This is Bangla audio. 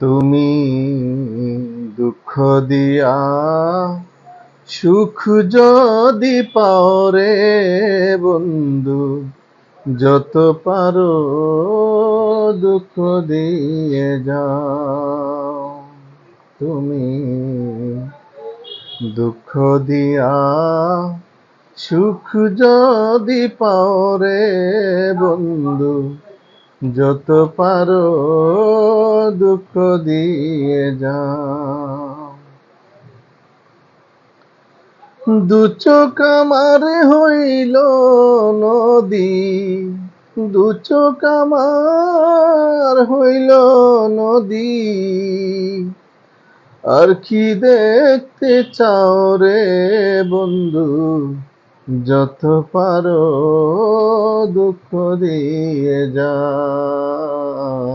তুমি দুঃখ দিয়া সুখ যদি পাও রে বন্ধু, যত পারো দুঃখ দিয়ে যাও। তুমি দুঃখ দিয়া সুখ যদি পাও রে বন্ধু, যত পারো দুঃখ দিয়ে যাও। দু চোখ আমার হইল নদী, দু চোখ আমার হইল নদী, আর কি দেখতে চাও রে বন্ধু, যত পারো দুঃখ দিয়ে যাও।